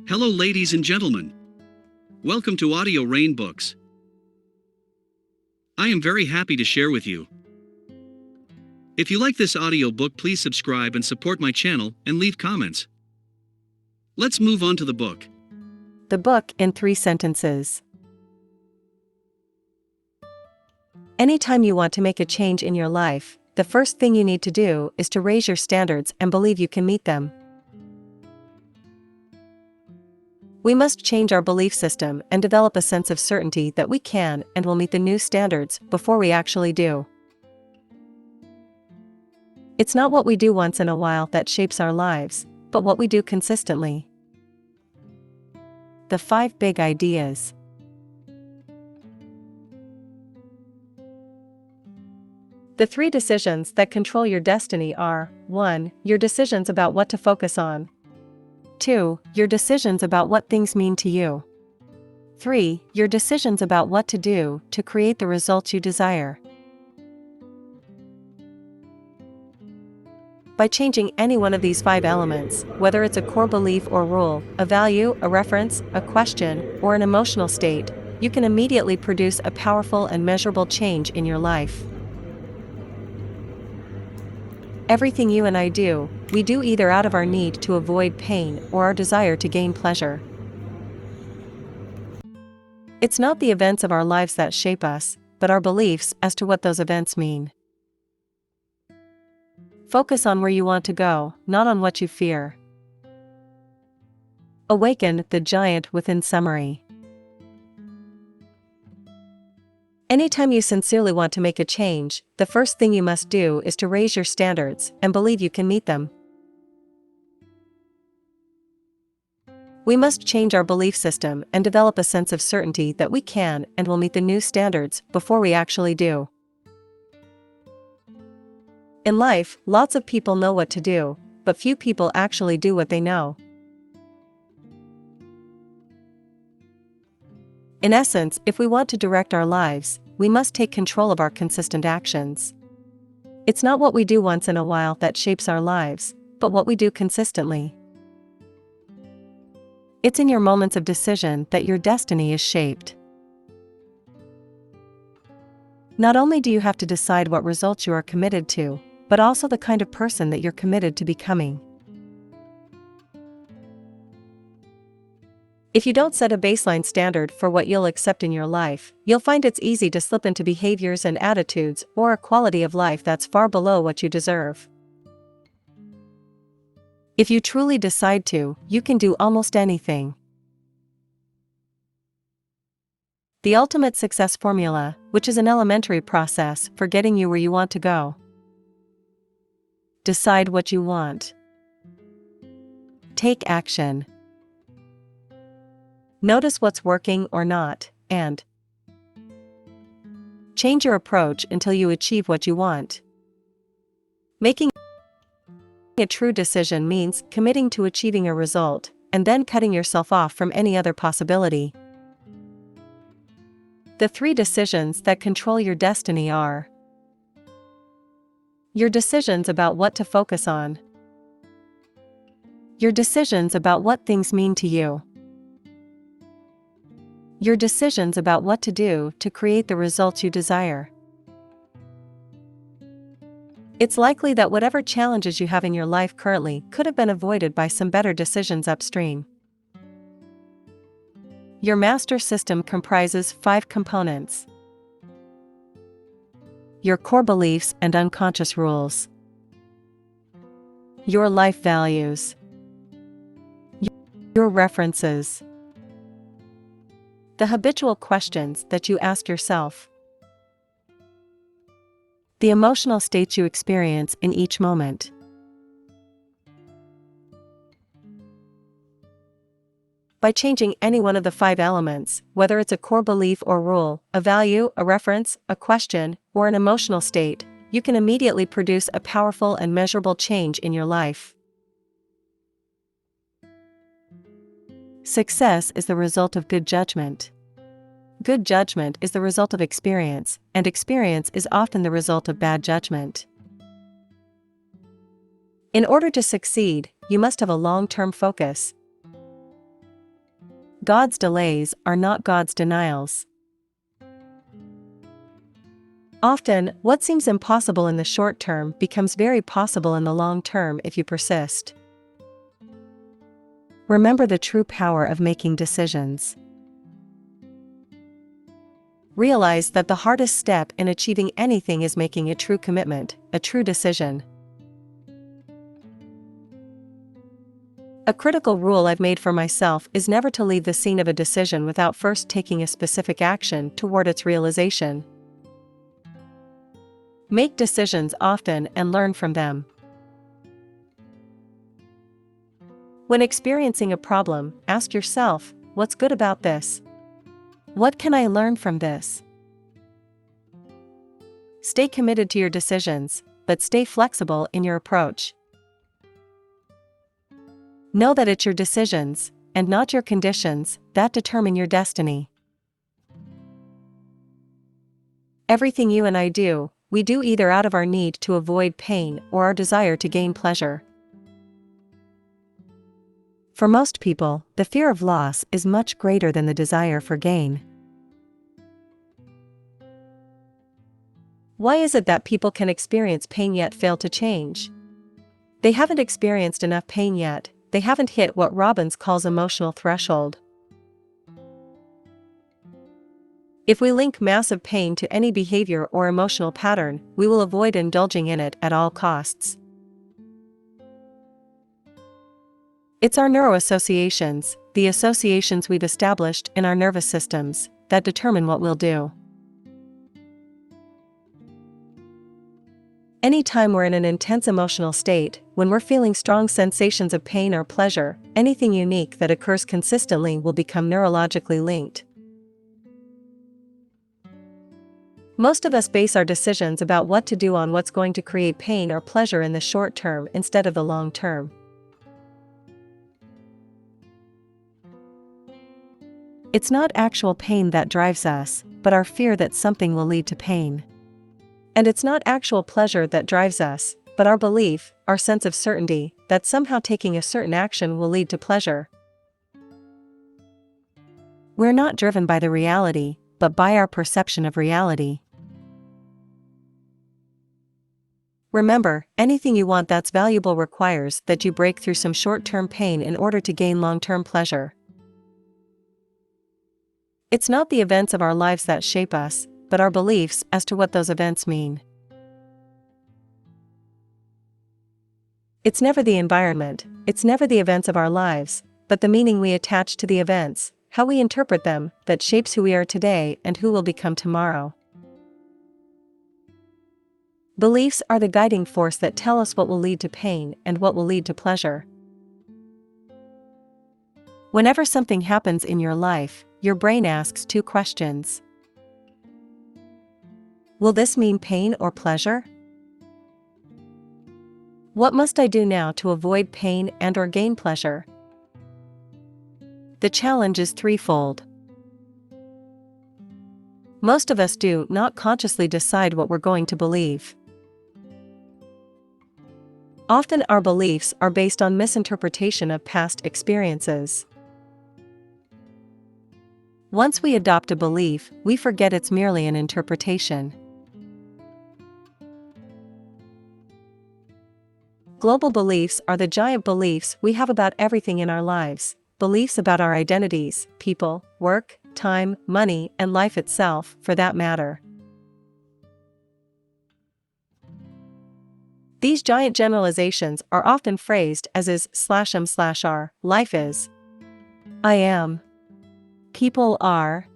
Hello, ladies and gentlemen. Welcome to Audio Rain Books. I am very happy to share with you. If you like this audiobook, please subscribe and support my channel and leave comments. Let's move on to the book. The book in 3 sentences. Anytime you want to make a change in your life, the first thing you need to do is to raise your standards and believe you can meet them. We must change our belief system and develop a sense of certainty that we can and will meet the new standards before we actually do. It's not what we do once in a while that shapes our lives, but what we do consistently. The 5 big ideas. The 3 decisions that control your destiny are: 1. Your decisions about what to focus on. 2. Your decisions about what things mean to you. 3. Your decisions about what to do to create the results you desire. By changing any one of these 5 elements, whether it's a core belief or rule, a value, a reference, a question, or an emotional state, you can immediately produce a powerful and measurable change in your life. Everything you and I do, we do either out of our need to avoid pain or our desire to gain pleasure. It's not the events of our lives that shape us, but our beliefs as to what those events mean. Focus on where you want to go, not on what you fear. Awaken the giant within. Summary. Anytime you sincerely want to make a change, the first thing you must do is to raise your standards and believe you can meet them. We must change our belief system and develop a sense of certainty that we can and will meet the new standards before we actually do. In life, lots of people know what to do, but few people actually do what they know. In essence, if we want to direct our lives, we must take control of our consistent actions. It's not what we do once in a while that shapes our lives, but what we do consistently. It's in your moments of decision that your destiny is shaped. Not only do you have to decide what results you are committed to, but also the kind of person that you're committed to becoming. If you don't set a baseline standard for what you'll accept in your life, you'll find it's easy to slip into behaviors and attitudes or a quality of life that's far below what you deserve. If you truly decide to, you can do almost anything. The ultimate success formula, which is an elementary process for getting you where you want to go. Decide what you want. Take action. Notice what's working or not, and change your approach until you achieve what you want. Making a true decision means committing to achieving a result, and then cutting yourself off from any other possibility. The 3 decisions that control your destiny are: your decisions about what to focus on. Your decisions about what things mean to you. Your decisions about what to do to create the results you desire. It's likely that whatever challenges you have in your life currently could have been avoided by some better decisions upstream. Your master system comprises 5 components: your core beliefs and unconscious rules, your life values, your references, the habitual questions that you ask yourself, the emotional states you experience in each moment. By changing any one of the 5 elements, whether it's a core belief or rule, a value, a reference, a question, or an emotional state, you can immediately produce a powerful and measurable change in your life. Success is the result of good judgment. Good judgment is the result of experience, and experience is often the result of bad judgment. In order to succeed, you must have a long-term focus. God's delays are not God's denials. Often, what seems impossible in the short term becomes very possible in the long term if you persist. Remember the true power of making decisions. Realize that the hardest step in achieving anything is making a true commitment, a true decision. A critical rule I've made for myself is never to leave the scene of a decision without first taking a specific action toward its realization. Make decisions often and learn from them. When experiencing a problem, ask yourself, what's good about this? What can I learn from this? Stay committed to your decisions, but stay flexible in your approach. Know that it's your decisions, and not your conditions, that determine your destiny. Everything you and I do, we do either out of our need to avoid pain or our desire to gain pleasure. For most people, the fear of loss is much greater than the desire for gain. Why is it that people can experience pain yet fail to change? They haven't experienced enough pain yet, they haven't hit what Robbins calls emotional threshold. If we link massive pain to any behavior or emotional pattern, we will avoid indulging in it at all costs. It's our neuroassociations, the associations we've established in our nervous systems, that determine what we'll do. Anytime we're in an intense emotional state, when we're feeling strong sensations of pain or pleasure, anything unique that occurs consistently will become neurologically linked. Most of us base our decisions about what to do on what's going to create pain or pleasure in the short term instead of the long term. It's not actual pain that drives us, but our fear that something will lead to pain. And it's not actual pleasure that drives us, but our belief, our sense of certainty, that somehow taking a certain action will lead to pleasure. We're not driven by the reality, but by our perception of reality. Remember, anything you want that's valuable requires that you break through some short-term pain in order to gain long-term pleasure. It's not the events of our lives that shape us, but our beliefs as to what those events mean. It's never the environment, it's never the events of our lives, but the meaning we attach to the events, how we interpret them, that shapes who we are today and who we'll become tomorrow. Beliefs are the guiding force that tell us what will lead to pain and what will lead to pleasure. Whenever something happens in your life, your brain asks two questions. Will this mean pain or pleasure? What must I do now to avoid pain and or gain pleasure? The challenge is threefold. Most of us do not consciously decide what we're going to believe. Often our beliefs are based on misinterpretation of past experiences. Once we adopt a belief, we forget it's merely an interpretation. Global beliefs are the giant beliefs we have about everything in our lives, beliefs about our identities, people, work, time, money, and life itself, for that matter. These giant generalizations are often phrased as is/am/are, life is, I am, people are.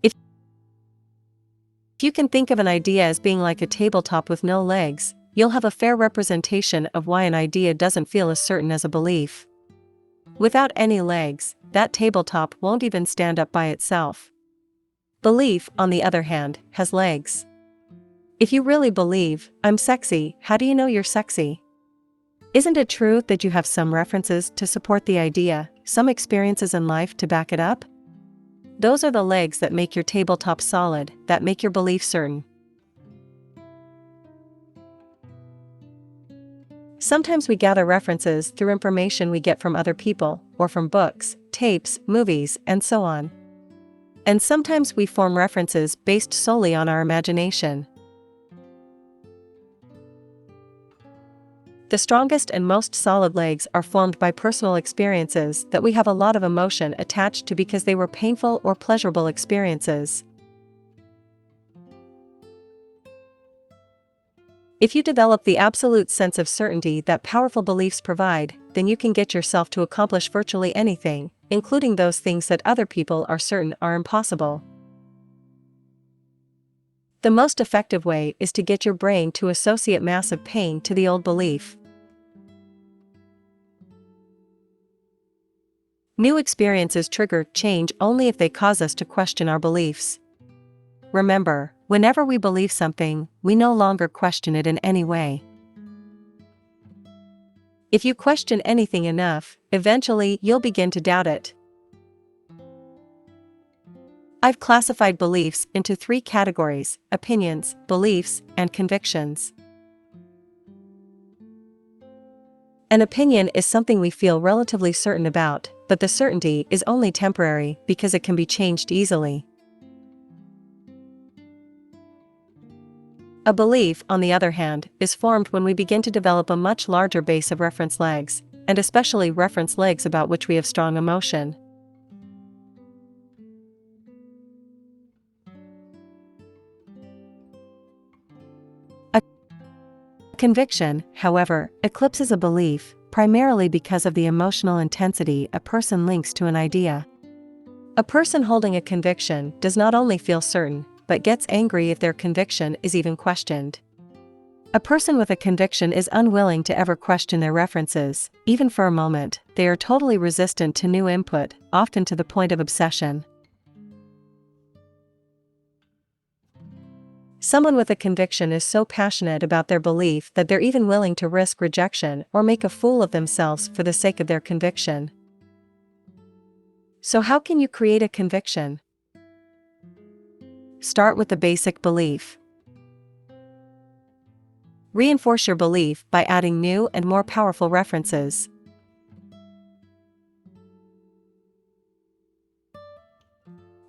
If you can think of an idea as being like a tabletop with no legs, you'll have a fair representation of why an idea doesn't feel as certain as a belief. Without any legs, that tabletop won't even stand up by itself. Belief, on the other hand, has legs. If you really believe, I'm sexy, how do you know you're sexy? Isn't it true that you have some references to support the idea, some experiences in life to back it up? Those are the legs that make your tabletop solid, that make your belief certain. Sometimes we gather references through information we get from other people, or from books, tapes, movies, and so on. And sometimes we form references based solely on our imagination. The strongest and most solid legs are formed by personal experiences that we have a lot of emotion attached to because they were painful or pleasurable experiences. If you develop the absolute sense of certainty that powerful beliefs provide, then you can get yourself to accomplish virtually anything, including those things that other people are certain are impossible. The most effective way is to get your brain to associate massive pain to the old belief. New experiences trigger change only if they cause us to question our beliefs. Remember, whenever we believe something, we no longer question it in any way. If you question anything enough, eventually you'll begin to doubt it. I've classified beliefs into 3 categories: opinions, beliefs, and convictions. An opinion is something we feel relatively certain about, but the certainty is only temporary because it can be changed easily. A belief, on the other hand, is formed when we begin to develop a much larger base of reference legs, and especially reference legs about which we have strong emotion. A conviction, however, eclipses a belief, primarily because of the emotional intensity a person links to an idea. A person holding a conviction does not only feel certain, but gets angry if their conviction is even questioned. A person with a conviction is unwilling to ever question their references, even for a moment. They are totally resistant to new input, often to the point of obsession. Someone with a conviction is so passionate about their belief that they're even willing to risk rejection or make a fool of themselves for the sake of their conviction. So how can you create a conviction? Start with the basic belief. Reinforce your belief by adding new and more powerful references.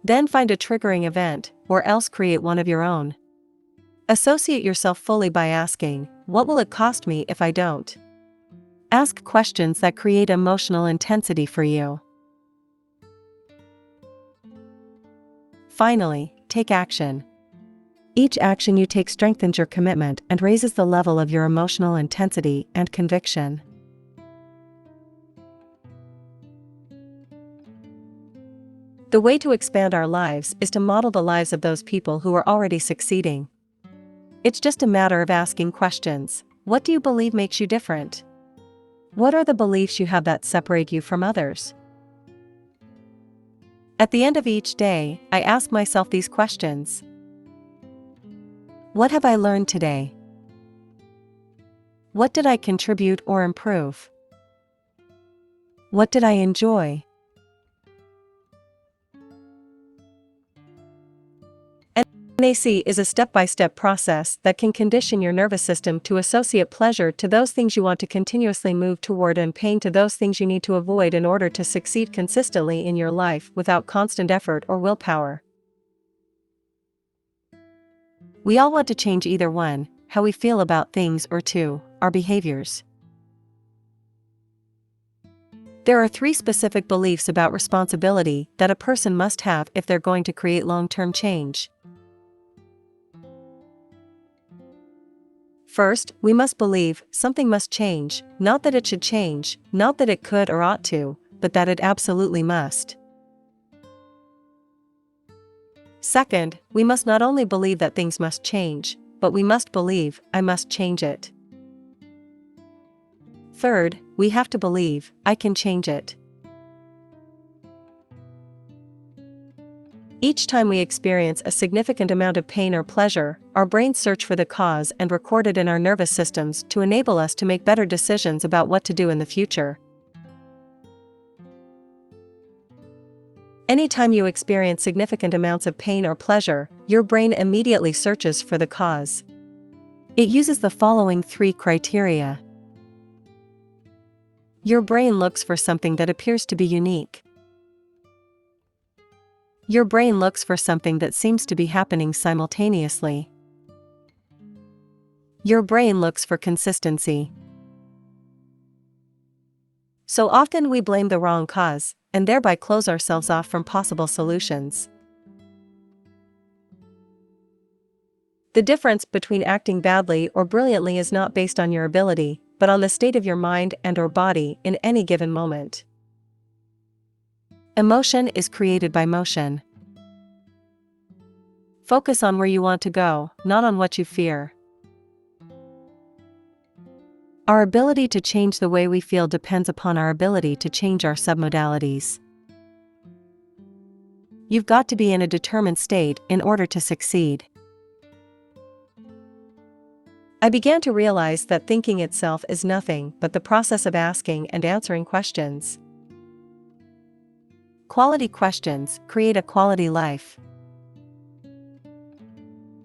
Then find a triggering event, or else create one of your own. Associate yourself fully by asking, "What will it cost me if I don't?" Ask questions that create emotional intensity for you. Finally, take action. Each action you take strengthens your commitment and raises the level of your emotional intensity and conviction. The way to expand our lives is to model the lives of those people who are already succeeding. It's just a matter of asking questions. What do you believe makes you different? What are the beliefs you have that separate you from others? At the end of each day, I ask myself these questions. What have I learned today? What did I contribute or improve? What did I enjoy? NAC is a step-by-step process that can condition your nervous system to associate pleasure to those things you want to continuously move toward and pain to those things you need to avoid in order to succeed consistently in your life without constant effort or willpower. We all want to change either one, how we feel about things, or two, our behaviors. There are 3 specific beliefs about responsibility that a person must have if they're going to create long-term change. First, we must believe something must change, not that it should change, not that it could or ought to, but that it absolutely must. Second, we must not only believe that things must change, but we must believe, I must change it. Third, we have to believe, I can change it. Each time we experience a significant amount of pain or pleasure, our brains search for the cause and record it in our nervous systems to enable us to make better decisions about what to do in the future. Anytime you experience significant amounts of pain or pleasure, your brain immediately searches for the cause. It uses the following 3 criteria. Your brain looks for something that appears to be unique. Your brain looks for something that seems to be happening simultaneously. Your brain looks for consistency. So often we blame the wrong cause, and thereby close ourselves off from possible solutions. The difference between acting badly or brilliantly is not based on your ability, but on the state of your mind and/or body in any given moment. Emotion is created by motion. Focus on where you want to go, not on what you fear. Our ability to change the way we feel depends upon our ability to change our submodalities. You've got to be in a determined state in order to succeed. I began to realize that thinking itself is nothing but the process of asking and answering questions. Quality questions create a quality life.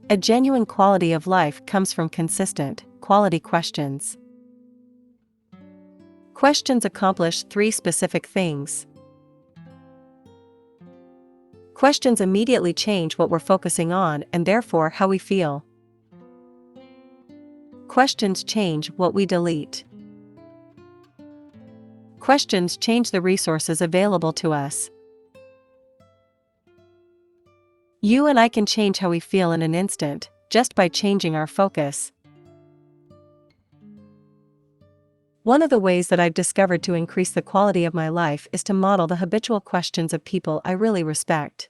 A genuine quality of life comes from consistent, quality questions. Questions accomplish 3 specific things. Questions immediately change what we're focusing on and therefore how we feel. Questions change what we delete. Questions change the resources available to us. You and I can change how we feel in an instant, just by changing our focus. One of the ways that I've discovered to increase the quality of my life is to model the habitual questions of people I really respect.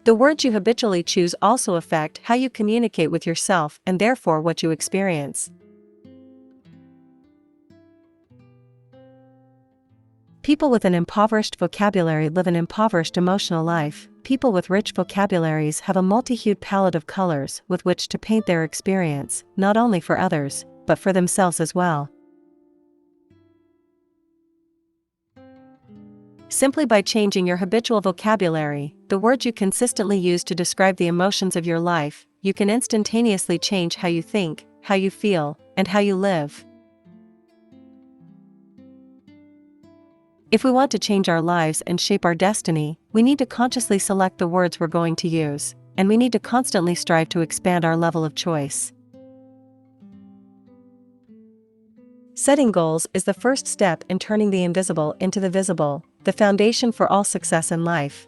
The words you habitually choose also affect how you communicate with yourself and therefore what you experience. People with an impoverished vocabulary live an impoverished emotional life. People with rich vocabularies have a multi-hued palette of colors with which to paint their experience, not only for others, but for themselves as well. Simply by changing your habitual vocabulary, the words you consistently use to describe the emotions of your life, you can instantaneously change how you think, how you feel, and how you live. If we want to change our lives and shape our destiny, we need to consciously select the words we're going to use, and we need to constantly strive to expand our level of choice. Setting goals is the first step in turning the invisible into the visible, the foundation for all success in life.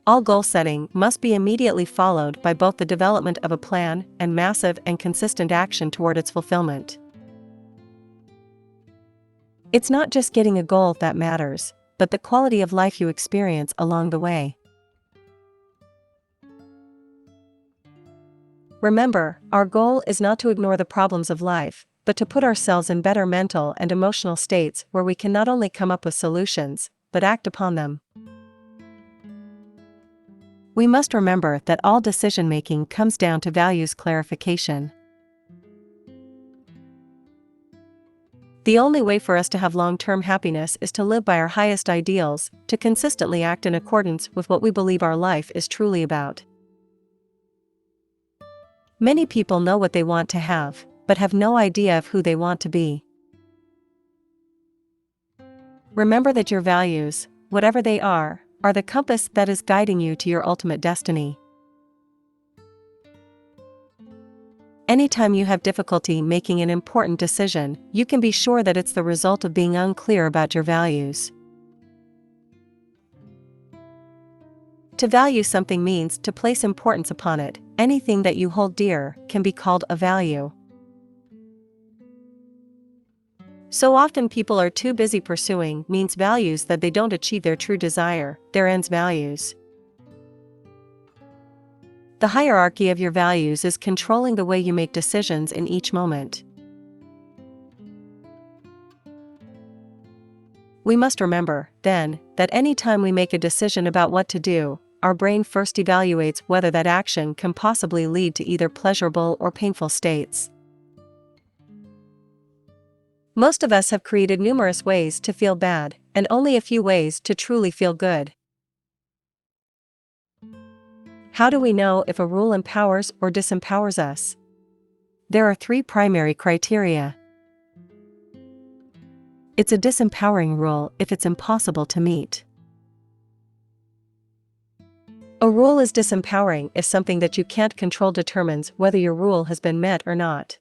All goal setting must be immediately followed by both the development of a plan and massive and consistent action toward its fulfillment. It's not just getting a goal that matters, but the quality of life you experience along the way. Remember, our goal is not to ignore the problems of life, but to put ourselves in better mental and emotional states where we can not only come up with solutions, but act upon them. We must remember that all decision-making comes down to values clarification. The only way for us to have long-term happiness is to live by our highest ideals, to consistently act in accordance with what we believe our life is truly about. Many people know what they want to have, but have no idea of who they want to be. Remember that your values, whatever they are the compass that is guiding you to your ultimate destiny. Anytime you have difficulty making an important decision, you can be sure that it's the result of being unclear about your values. To value something means to place importance upon it. Anything that you hold dear can be called a value. So often people are too busy pursuing means values that they don't achieve their true desire, their ends values. The hierarchy of your values is controlling the way you make decisions in each moment. We must remember, then, that any time we make a decision about what to do, our brain first evaluates whether that action can possibly lead to either pleasurable or painful states. Most of us have created numerous ways to feel bad, and only a few ways to truly feel good. How do we know if a rule empowers or disempowers us? There are 3 primary criteria. It's a disempowering rule if it's impossible to meet. A rule is disempowering if something that you can't control determines whether your rule has been met or not.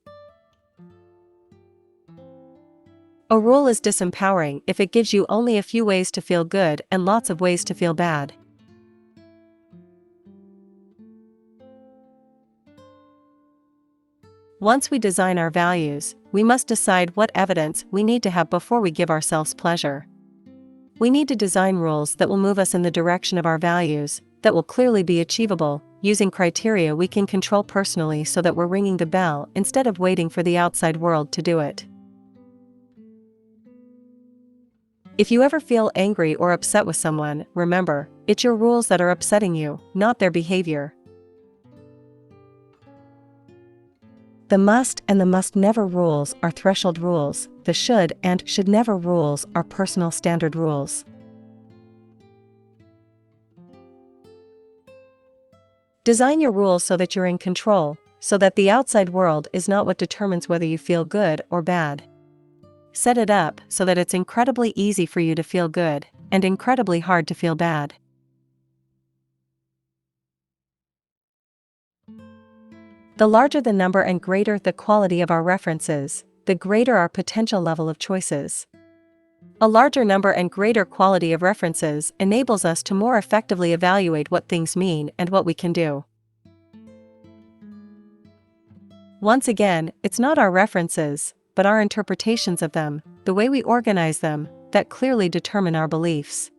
A rule is disempowering if it gives you only a few ways to feel good and lots of ways to feel bad. Once we design our values, we must decide what evidence we need to have before we give ourselves pleasure. We need to design rules that will move us in the direction of our values, that will clearly be achievable, using criteria we can control personally so that we're ringing the bell instead of waiting for the outside world to do it. If you ever feel angry or upset with someone, remember, it's your rules that are upsetting you, not their behavior. The must and the must never rules are threshold rules, the should and should never rules are personal standard rules. Design your rules so that you're in control, so that the outside world is not what determines whether you feel good or bad. Set it up so that it's incredibly easy for you to feel good, and incredibly hard to feel bad. The larger the number and greater the quality of our references, the greater our potential level of choices. A larger number and greater quality of references enables us to more effectively evaluate what things mean and what we can do. Once again, it's not our references, but our interpretations of them, the way we organize them, that clearly determine our beliefs.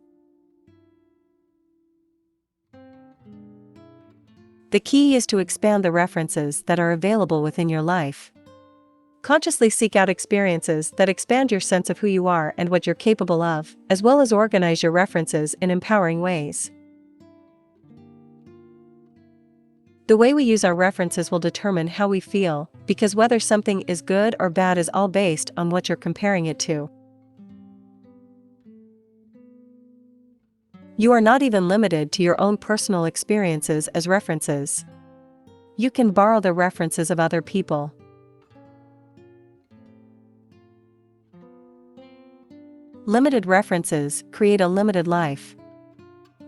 The key is to expand the references that are available within your life. Consciously seek out experiences that expand your sense of who you are and what you're capable of, as well as organize your references in empowering ways. The way we use our references will determine how we feel, because whether something is good or bad is all based on what you're comparing it to. You are not even limited to your own personal experiences as references. You can borrow the references of other people. Limited references create a limited life.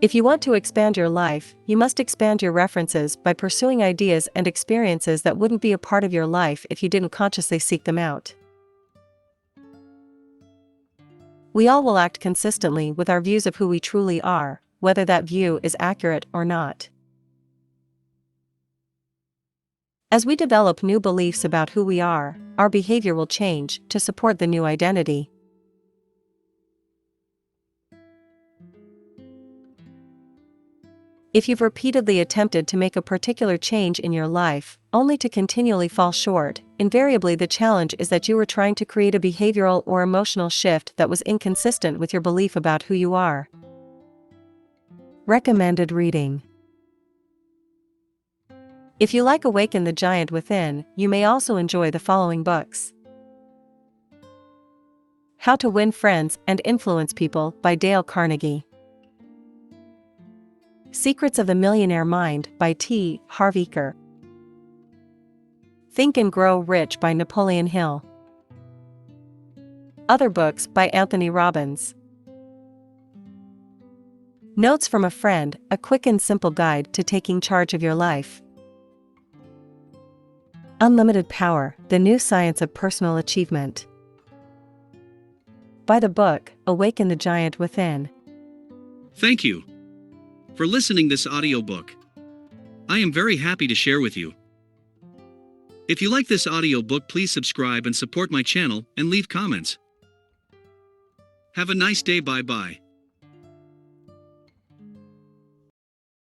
If you want to expand your life, you must expand your references by pursuing ideas and experiences that wouldn't be a part of your life if you didn't consciously seek them out. We all will act consistently with our views of who we truly are, whether that view is accurate or not. As we develop new beliefs about who we are, our behavior will change to support the new identity. If you've repeatedly attempted to make a particular change in your life, only to continually fall short, invariably the challenge is that you were trying to create a behavioral or emotional shift that was inconsistent with your belief about who you are. Recommended reading. If you like Awaken the Giant Within, you may also enjoy the following books. How to Win Friends and Influence People by Dale Carnegie. Secrets of the Millionaire Mind by T. Harv Eker. Think and Grow Rich by Napoleon Hill. Other books by Anthony Robbins. Notes from a Friend, a quick and simple guide to taking charge of your life. Unlimited Power, the New Science of Personal Achievement. By the book, Awaken the Giant Within. Thank you for listening this audiobook. I am very happy to share with you. If you like this audiobook, please subscribe and support my channel and leave comments. Have a nice day. Bye bye.